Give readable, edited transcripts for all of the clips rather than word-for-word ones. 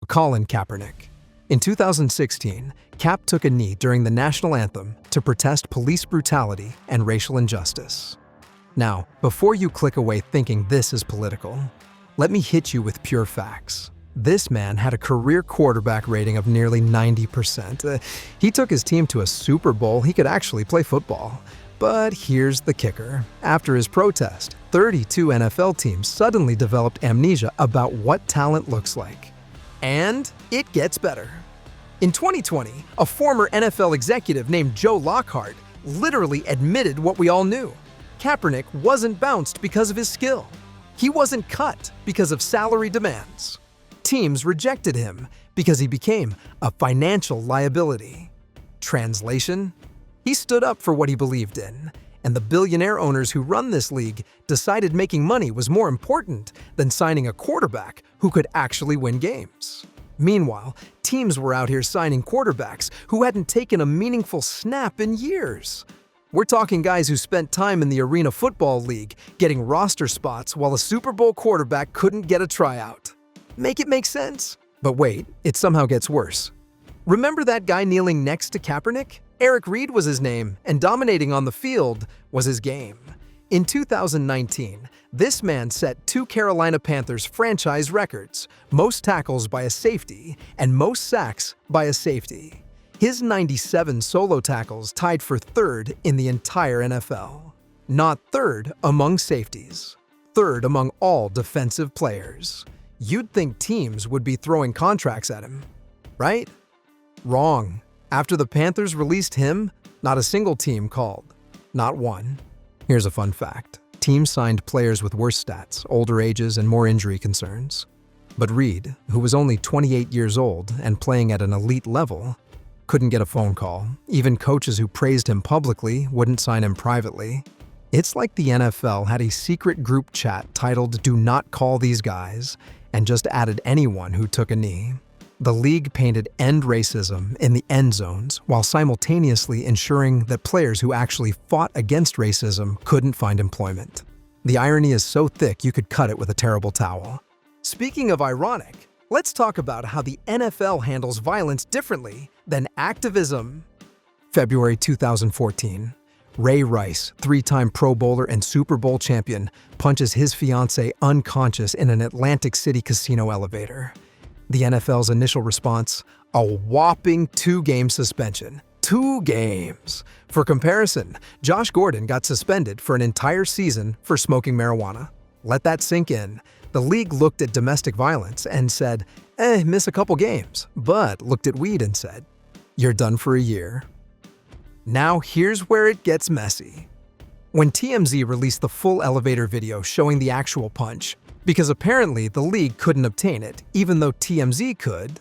Colin Kaepernick. In 2016, Cap took a knee during the national anthem to protest police brutality and racial injustice. Now, before you click away thinking this is political, let me hit you with pure facts. This man had a career quarterback rating of nearly 90%. He took his team to a Super Bowl. He could actually play football. But here's the kicker. After his protest, 32 NFL teams suddenly developed amnesia about what talent looks like. And it gets better. In 2020, a former NFL executive named Joe Lockhart literally admitted what we all knew. Kaepernick wasn't bounced because of his skill. He wasn't cut because of salary demands. Teams rejected him because he became a financial liability. Translation? He stood up for what he believed in, and the billionaire owners who run this league decided making money was more important than signing a quarterback who could actually win games. Meanwhile, teams were out here signing quarterbacks who hadn't taken a meaningful snap in years. We're talking guys who spent time in the Arena Football League getting roster spots while a Super Bowl quarterback couldn't get a tryout. Make it make sense? But wait, it somehow gets worse. Remember that guy kneeling next to Kaepernick? Eric Reed was his name, and dominating on the field was his game. In 2019, this man set two Carolina Panthers franchise records: most tackles by a safety and most sacks by a safety. His 97 solo tackles tied for third in the entire NFL. Not third among safeties, third among all defensive players. You'd think teams would be throwing contracts at him, right? Wrong. After the Panthers released him, not a single team called. Not one. Here's a fun fact. Teams signed players with worse stats, older ages, and more injury concerns. But Reed, who was only 28 years old and playing at an elite level, couldn't get a phone call. Even coaches who praised him publicly wouldn't sign him privately. It's like the NFL had a secret group chat titled "Do Not Call These Guys" and just added anyone who took a knee. The league painted "End Racism" in the end zones while simultaneously ensuring that players who actually fought against racism couldn't find employment. The irony is so thick you could cut it with a terrible towel. Speaking of ironic, let's talk about how the NFL handles violence differently than activism. February 2014. Ray Rice, three-time Pro Bowler and Super Bowl champion, punches his fiancée unconscious in an Atlantic City casino elevator. The NFL's initial response? A whopping 2-game suspension. 2 games! For comparison, Josh Gordon got suspended for an entire season for smoking marijuana. Let that sink in. The league looked at domestic violence and said, miss a couple games, but looked at weed and said, you're done for a year. Now here's where it gets messy. When TMZ released the full elevator video showing the actual punch, because apparently the league couldn't obtain it, even though TMZ could,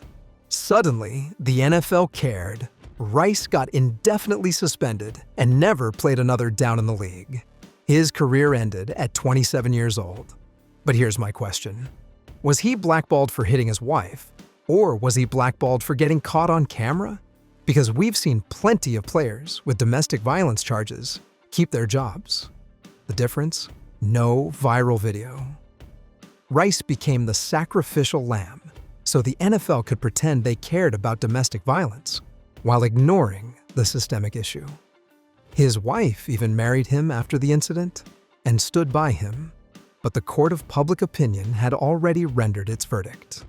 suddenly the NFL cared. Rice got indefinitely suspended and never played another down in the league. His career ended at 27 years old. But here's my question. Was he blackballed for hitting his wife? Or was he blackballed for getting caught on camera? Because we've seen plenty of players with domestic violence charges keep their jobs. The difference? No viral video. Rice became the sacrificial lamb, so the NFL could pretend they cared about domestic violence while ignoring the systemic issue. His wife even married him after the incident and stood by him, but the court of public opinion had already rendered its verdict.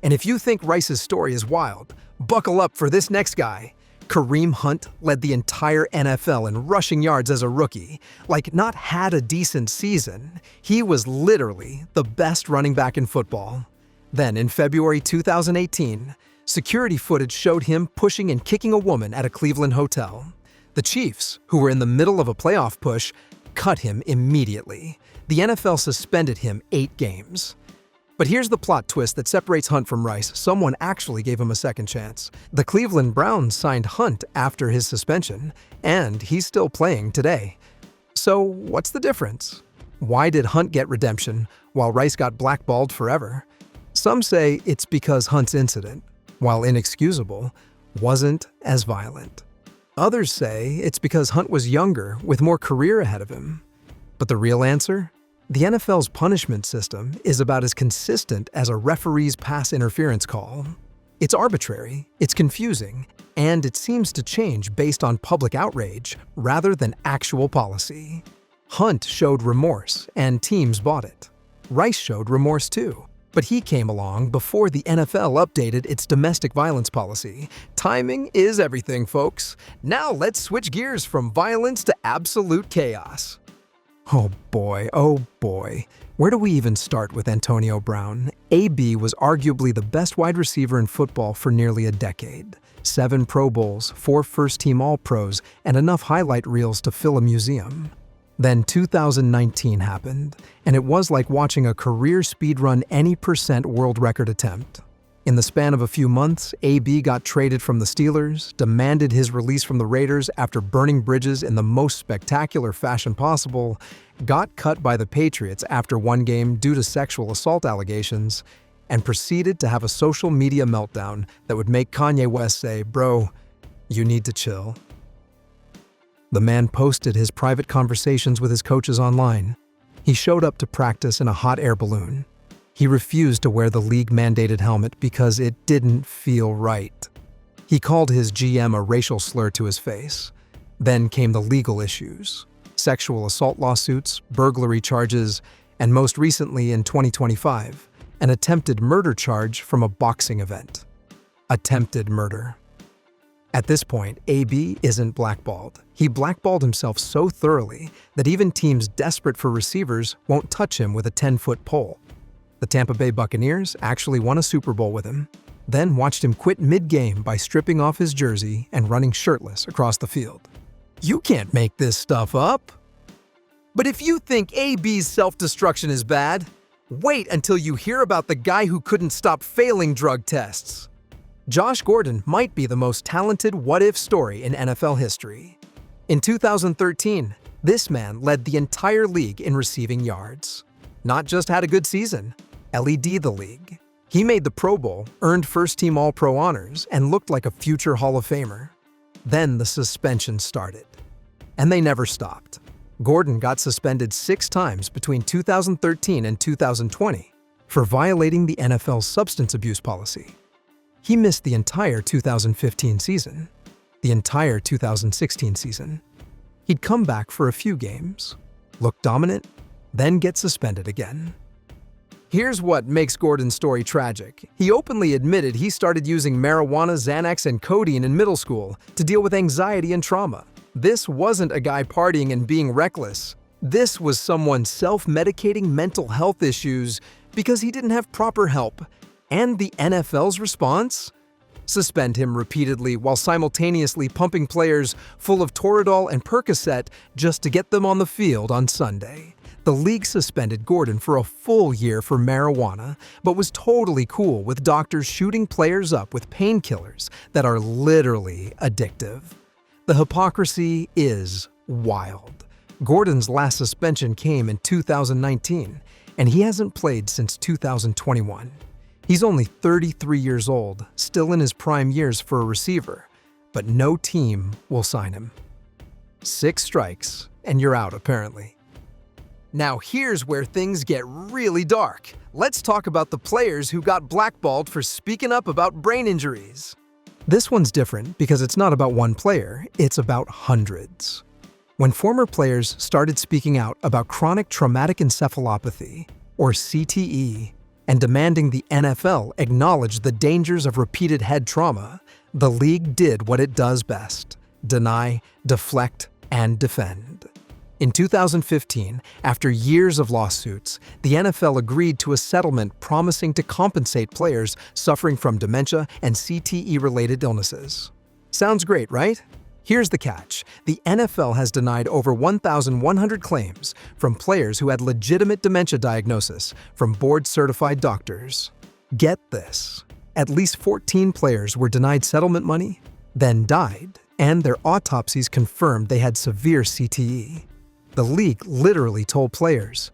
And if you think Rice's story is wild, buckle up for this next guy. Kareem Hunt led the entire NFL in rushing yards as a rookie. Like, not had a decent season. He was literally the best running back in football. Then, in February 2018, security footage showed him pushing and kicking a woman at a Cleveland hotel. The Chiefs, who were in the middle of a playoff push, cut him immediately. The NFL suspended him 8 games. But here's the plot twist that separates Hunt from Rice. Someone actually gave him a second chance. The Cleveland Browns signed Hunt after his suspension, and he's still playing today. So what's the difference? Why did Hunt get redemption while Rice got blackballed forever? Some say it's because Hunt's incident, while inexcusable, wasn't as violent. Others say it's because Hunt was younger with more career ahead of him. But the real answer? The NFL's punishment system is about as consistent as a referee's pass interference call. It's arbitrary, it's confusing, and it seems to change based on public outrage rather than actual policy. Hunt showed remorse, and teams bought it. Rice showed remorse too, but he came along before the NFL updated its domestic violence policy. Timing is everything, folks. Now let's switch gears from violence to absolute chaos. Oh boy. Where do we even start with Antonio Brown? AB was arguably the best wide receiver in football for nearly a decade. 7 Pro Bowls, 4 first-team All-Pros, and enough highlight reels to fill a museum. Then 2019 happened, and it was like watching a career speedrun any percent world record attempt. In the span of a few months, AB got traded from the Steelers, demanded his release from the Raiders after burning bridges in the most spectacular fashion possible, got cut by the Patriots after one game due to sexual assault allegations, and proceeded to have a social media meltdown that would make Kanye West say, "Bro, you need to chill." The man posted his private conversations with his coaches online. He showed up to practice in a hot air balloon. He refused to wear the league-mandated helmet because it didn't feel right. He called his GM a racial slur to his face. Then came the legal issues: sexual assault lawsuits, burglary charges, and most recently in 2025, an attempted murder charge from a boxing event. Attempted murder. At this point, AB isn't blackballed. He blackballed himself so thoroughly that even teams desperate for receivers won't touch him with a 10-foot pole. The Tampa Bay Buccaneers actually won a Super Bowl with him, then watched him quit mid-game by stripping off his jersey and running shirtless across the field. You can't make this stuff up. But if you think AB's self-destruction is bad, wait until you hear about the guy who couldn't stop failing drug tests. Josh Gordon might be the most talented what-if story in NFL history. In 2013, this man led the entire league in receiving yards. Not just had a good season, LED the league. He made the Pro Bowl, earned first-team All-Pro honors, and looked like a future Hall of Famer. Then the suspension started. And they never stopped. Gordon got suspended 6 times between 2013 and 2020 for violating the NFL's substance abuse policy. He missed the entire 2015 season, the entire 2016 season. He'd come back for a few games, look dominant, then get suspended again. Here's what makes Gordon's story tragic. He openly admitted he started using marijuana, Xanax, and codeine in middle school to deal with anxiety and trauma. This wasn't a guy partying and being reckless. This was someone self-medicating mental health issues because he didn't have proper help. And the NFL's response? Suspend him repeatedly while simultaneously pumping players full of Toradol and Percocet just to get them on the field on Sunday. The league suspended Gordon for a full year for marijuana, but was totally cool with doctors shooting players up with painkillers that are literally addictive. The hypocrisy is wild. Gordon's last suspension came in 2019, and he hasn't played since 2021. He's only 33 years old, still in his prime years for a receiver, but no team will sign him. 6 strikes, and you're out, apparently. Now here's where things get really dark. Let's talk about the players who got blackballed for speaking up about brain injuries. This one's different because it's not about one player, it's about hundreds. When former players started speaking out about chronic traumatic encephalopathy, or CTE, and demanding the NFL acknowledge the dangers of repeated head trauma, the league did what it does best: deny, deflect, and defend. In 2015, after years of lawsuits, the NFL agreed to a settlement promising to compensate players suffering from dementia and CTE-related illnesses. Sounds great, right? Here's the catch. The NFL has denied over 1,100 claims from players who had legitimate dementia diagnosis from board-certified doctors. Get this. At least 14 players were denied settlement money, then died, and their autopsies confirmed they had severe CTE. The league literally told players,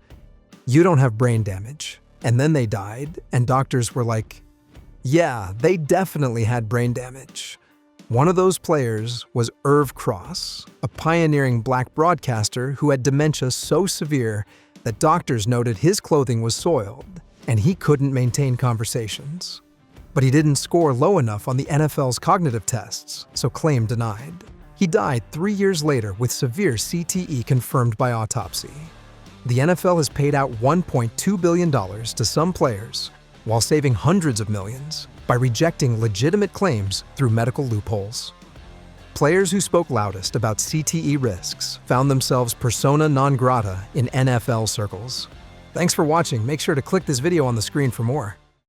"You don't have brain damage." And then they died, and doctors were like, "Yeah, they definitely had brain damage." One of those players was Irv Cross, a pioneering black broadcaster who had dementia so severe that doctors noted his clothing was soiled and he couldn't maintain conversations. But he didn't score low enough on the NFL's cognitive tests, so claim denied. He died 3 years later with severe CTE confirmed by autopsy. The NFL has paid out $1.2 billion to some players while saving hundreds of millions by rejecting legitimate claims through medical loopholes. Players who spoke loudest about CTE risks found themselves persona non grata in NFL circles. Thanks for watching. Make sure to click this video on the screen for more.